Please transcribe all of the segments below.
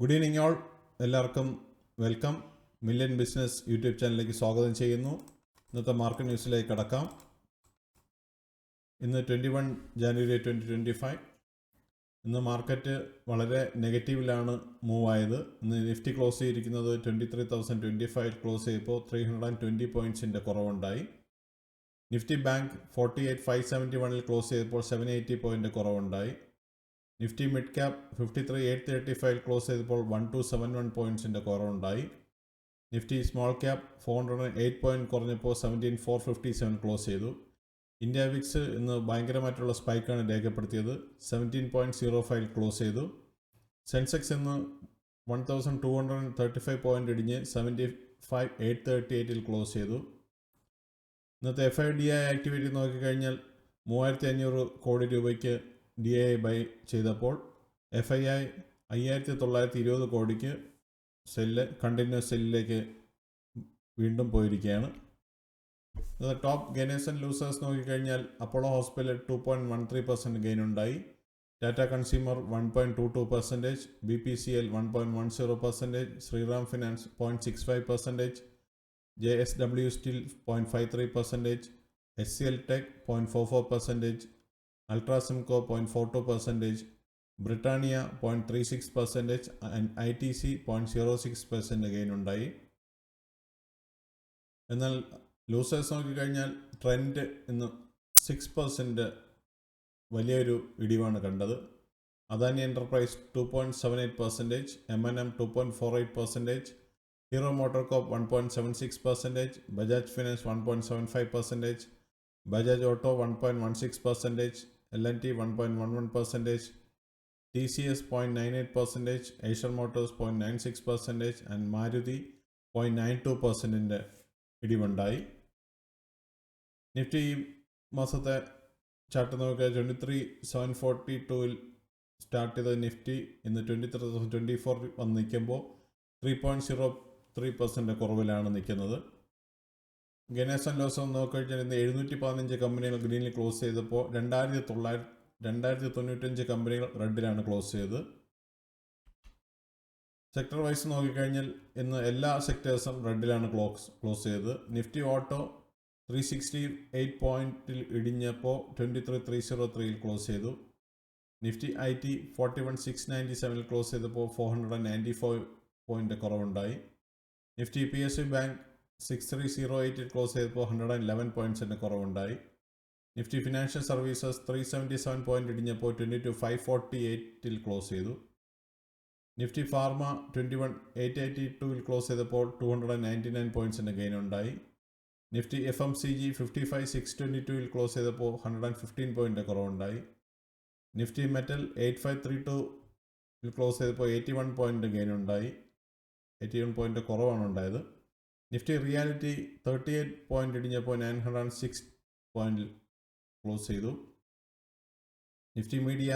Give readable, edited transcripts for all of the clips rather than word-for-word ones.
Good evening all. എല്ലാവർക്കും welcome. Million business YouTube ചാനലിലേക്ക് സ്വാഗതം ചെയ്യുന്നു. ഇന്നത്തെ മാർക്കറ്റ് ന്യൂസിലേക്ക് കടക്കാം. ഇന്ന് 21 ജാനുവരി 2025. ഇന്ന് മാർക്കറ്റ് വളരെ നെഗറ്റീവിലാണ് മൂവ് ആയത്. ഇന്ന് നിഫ്റ്റി ക്ലോസ് ചെയ്തിരിക്കുന്നത് 23,025 ക്ലോസ് ചെയ്തപ്പോൾ 320 പോയിൻറ്റ്സിൻ്റെ കുറവുണ്ടായി. നിഫ്റ്റി ബാങ്ക് 48,571 ക്ലോസ് ചെയ്തപ്പോൾ 780 പോയിൻ്റ് കുറവുണ്ടായി. നിഫ്റ്റി മിഡ് ക്യാപ് 53,835 ക്ലോസ് ചെയ്തപ്പോൾ 1271 പോയിൻറ്റ്സിൻ്റെ കുറവുണ്ടായി. നിഫ്റ്റി സ്മോൾ ക്യാപ് 408 പോയിൻറ്റ് കുറഞ്ഞപ്പോൾ 17,457 ക്ലോസ് ചെയ്തു. ഇന്ത്യ വിക്സ് ഇന്ന് ഭയങ്കരമായിട്ടുള്ള സ്പൈക്കാണ് രേഖപ്പെടുത്തിയത്. 17.05 ക്ലോസ് ചെയ്തു. സെൻസെക്സ് ഇന്ന് 1,235 പോയിൻ്റ് ഇടിഞ്ഞ് 75,838 ക്ലോസ് ചെയ്തു. ഇന്നത്തെ FIDI ആക്ടിവിറ്റി നോക്കിക്കഴിഞ്ഞാൽ 3,500 കോടി രൂപയ്ക്ക് DI ബൈ ചെയ്തപ്പോൾ FII 5,920 കോടിക്ക് കണ്ടിന്യൂസ് സെല്ലിലേക്ക് വീണ്ടും പോയിരിക്കുകയാണ്. ടോപ്പ് ഗെയിനേഴ്സ് ആൻഡ് ലൂസേഴ്സ് നോക്കിക്കഴിഞ്ഞാൽ അപ്പോളോ ഹോസ്പിറ്റൽ 2.13% ഗെയിൻ ഉണ്ടായി. Tata consumer 1.22%, BPCL 1.10%, Shriram finance 0.65%, JSW Steel 0.53%, HCL Tech 0.44%, Ultrasimco 0.42%, Britannia 0.36% and ITC 0.06% gain ഉണ്ടായി. എന്നാൽ ലൂസേഴ്സ് നോക്കിക്കഴിഞ്ഞാൽ ട്രെൻഡ് ഇന്ന് 6% വലിയൊരു ഇടിവാണ് കണ്ടത്. Adani enterprise 2.78%, M&M 2.48%, hero motor corp 1.76%, Bajaj finance 1.75%, Bajaj auto 1.16%, L&T 1.11%, TCS 0.98%, Eicher motors 0.96% and Maruti 0.92% ഇടിവുണ്ടായി. നിഫ്റ്റി ഈ മാസത്തെ ചാർട്ട് നോക്കിയാൽ 23,742 സ്റ്റാർട്ട് ചെയ്ത നിഫ്റ്റി ഇന്ന് 23,024 വന്ന് നിൽക്കുമ്പോൾ 3.03% കുറവിലാണ് നിൽക്കുന്നത്. ഗെയിനേഴ്സ് ആൻഡ് ലോസേഴ്സ് നോക്കിക്കഴിഞ്ഞാൽ ഇന്ന് 715 കമ്പനികൾ ഗ്രീനിൽ ക്ലോസ് ചെയ്തപ്പോൾ 2,995 കമ്പനികൾ റെഡിലാണ് ക്ലോസ് ചെയ്തത്. സെക്ടർ വൈസ് നോക്കിക്കഴിഞ്ഞാൽ ഇന്ന് എല്ലാ സെക്ടേഴ്സും റെഡിലാണ് ക്ലോസ് ചെയ്തത്. നിഫ്റ്റി ഓട്ടോ 368 പോയിൻറ്റിൽ ഇടിഞ്ഞപ്പോൾ 23,303 ക്ലോസ് ചെയ്തു. നിഫ്റ്റി IT 41,697 ക്ലോസ് ചെയ്തപ്പോൾ 494 പോയിൻ്റ് കുറവുണ്ടായി. നിഫ്റ്റി PSU ബാങ്ക് 6308 ക്ലോസ് ചെയ്തപ്പോൾ 111 പോയിൻറ്റ്സിൻ്റെ കുറവുണ്ടായി. നിഫ്റ്റി ഫിനാൻഷ്യൽ സർവീസസ് 377 പോയിൻ്റ് ഇടിഞ്ഞപ്പോൾ 22,548 ക്ലോസ് ചെയ്തു. നിഫ്റ്റി ഫാർമ 21,882 ക്ലോസ് ചെയ്തപ്പോൾ 299 പോയിൻറ്റ്സിൻ്റെ ഗെയിൻ ഉണ്ടായി. നിഫ്റ്റി FMCG 55,622 ക്ലോസ് ചെയ്തപ്പോൾ 115 പോയിൻ്റ് കുറവുണ്ടായി. നിഫ്റ്റി മെറ്റൽ 8532 ക്ലോസ് ചെയ്തപ്പോൾ 81 പോയിൻ്റ് ഗെയിൻ ഉണ്ടായി. 81 പോയിൻ്റ് കുറവാണ് ഉണ്ടായത്. നിഫ്റ്റി റിയാലിറ്റി 38 പോയിൻ്റ് ഇടിഞ്ഞപ്പോൾ 906 പോയിൻ്റ് ക്ലോസ് ചെയ്തു. നിഫ്റ്റി മീഡിയ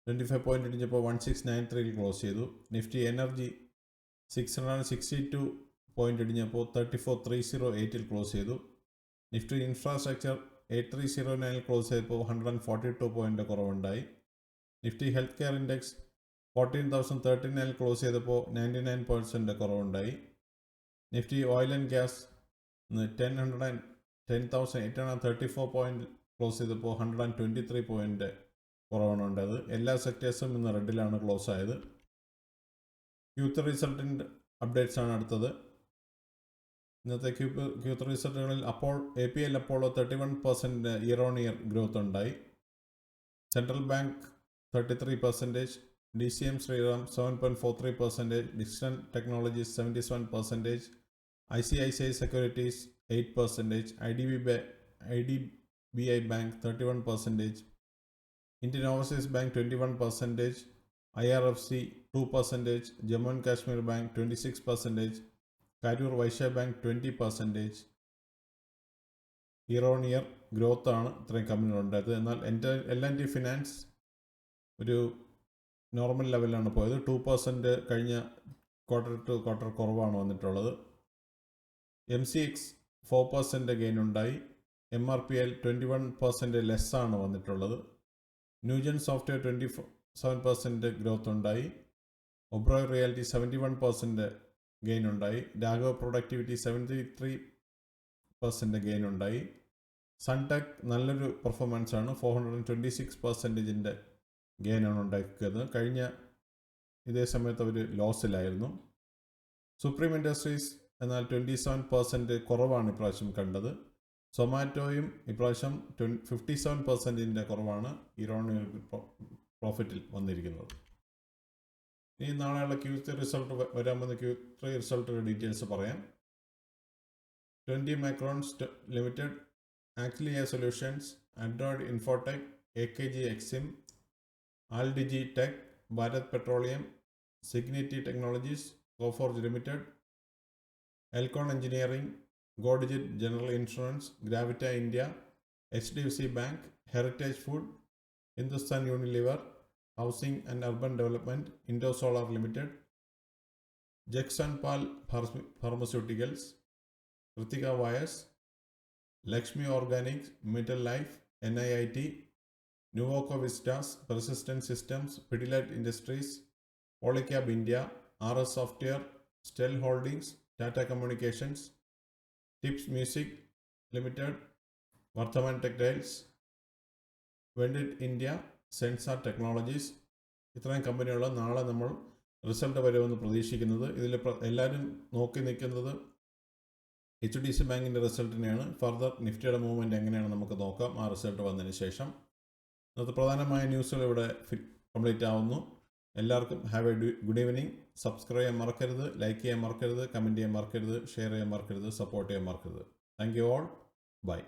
25 പോയിൻ്റ് ഇടിഞ്ഞപ്പോൾ 1693 ക്ലോസ് ചെയ്തു. നിഫ്റ്റി എനർജി 662 പോയിൻ്റ് ഇടിഞ്ഞപ്പോൾ 34,308 ക്ലോസ് ചെയ്തു. നിഫ്റ്റി ഇൻഫ്രാസ്ട്രക്ചർ 8309 ക്ലോസ് ചെയ്തപ്പോൾ 142 പോയിൻ്റ് കുറവുണ്ടായി. Nifty health care index 14,039 close ചെയ്തപ്പോൾ 99% കുറവുണ്ടായി. Nifty oil and gas 10,834 point close ചെയ്തപ്പോൾ 123 പോയിൻ്റ് കുറവാണ് ഉണ്ടായത്. എല്ലാ സെക്ടേഴ്സും ഇന്ന് റെഡിലാണ് ക്ലോസ് ആയത്. Q3 റിസൾട്ടിൻ്റെ അപ്ഡേറ്റ്സ് ആണ് അടുത്തത്. ഇന്നത്തെ Q3 റിസൾട്ടുകളിൽ APL Apollo 31% year on year growth ഉണ്ടായി. Central bank 33%, DCM Shriram 7.43%, Dixon technologies 77%, ICICI securities 8%, IDBI bank 31%, Indian overseas bank 21%, IRFC 2%, Jammu and Kashmir bank 26%, Karur Vysya bank 20% year on year growth ആണ് ഇത്രയും കമ്പനികളുണ്ടായത്. എന്നാൽ L&T ഫിനാൻസ് ഒരു normal ലെവലിലാണ് പോയത്. 2% കഴിഞ്ഞ ക്വാർട്ടർ ടു ക്വാർട്ടർ കുറവാണ് വന്നിട്ടുള്ളത്. MCX 4% ഗെയിൻ ഉണ്ടായി. MRPL 21% ലെസ്സാണ് വന്നിട്ടുള്ളത്. ന്യൂജൻ സോഫ്റ്റ്വെയർ 27% ഗ്രോത്ത് ഉണ്ടായി. ഒബ്രോയ് റിയാലിറ്റി 71% ഗെയിൻ ഉണ്ടായി. രാഘവ് പ്രൊഡക്ടിവിറ്റി 73% ഗെയിൻ ഉണ്ടായി. സൺടെക് നല്ലൊരു പെർഫോമൻസ് ആണ്, 426% ഗെയിനാണ് ഉണ്ടാക്കിയത്. കഴിഞ്ഞ ഇതേ സമയത്ത് അവർ ലോസിലായിരുന്നു. സുപ്രീം ഇൻഡസ്ട്രീസ് എന്നാൽ 27% കുറവാണ് ഇപ്രാവശ്യം കണ്ടത്. സൊമാറ്റോയും ഇപ്രാവശ്യം 57% കുറവാണ് ഇയർ-ഓൺ-ഇയർ പ്രോഫിറ്റിൽ വന്നിരിക്കുന്നത്. ഇനി നാളെയുള്ള Q3 റിസൾട്ട് വരാമെന്ന് Q3 റിസൾട്ടിൻ്റെ ഡീറ്റെയിൽസ് പറയാം. 20 microns limited, Accelya solutions, Android infotech, AKG exim, Alldigi tech, Bharat petroleum, Cigniti technologies, Coforge limited, Elecon engineering, Go Digit general insurance, Gravita India, HDFC bank, heritage food, Hindustan Unilever, housing and urban development, Indo solar limited, Jagsonpal pharmaceuticals, Kritika wires, Laxmi organics, metal life, NIIT, Nuvoco Vistas, persistent systems, Pidilite industries, Polycab India, RS software, Stel holdings, Tata communications, tips music limited, Vardhman textiles, വെൻഡിറ്റ് India, സെൻസാർ technologies, ഇത്രയും കമ്പനികൾ നാളെ നമ്മൾ result വരുമെന്ന് പ്രതീക്ഷിക്കുന്നത്. ഇതിൽ എല്ലാവരും നോക്കി നിൽക്കുന്നത് HDFC ബാങ്കിൻ്റെ റിസൾട്ടിനെയാണ്. ഫർദർ നിഫ്റ്റിയുടെ മൂവ്മെൻറ്റ് എങ്ങനെയാണ് നമുക്ക് നോക്കാം ആ റിസൾട്ട് വന്നതിന് ശേഷം. ഇന്നത്തെ പ്രധാനമായ ന്യൂസുകൾ ഇവിടെ കംപ്ലീറ്റ് ആവുന്നു. എല്ലാവർക്കും have A good evening. Subscribe ചെയ്യാൻ മറക്കരുത്, ലൈക്ക് ചെയ്യാൻ മറക്കരുത്, കമൻറ്റ് ചെയ്യാൻ മറക്കരുത്, ഷെയർ ചെയ്യാൻ മറക്കരുത്, സപ്പോർട്ട് ചെയ്യാൻ മറക്കരുത്. Thank you all. ബൈ.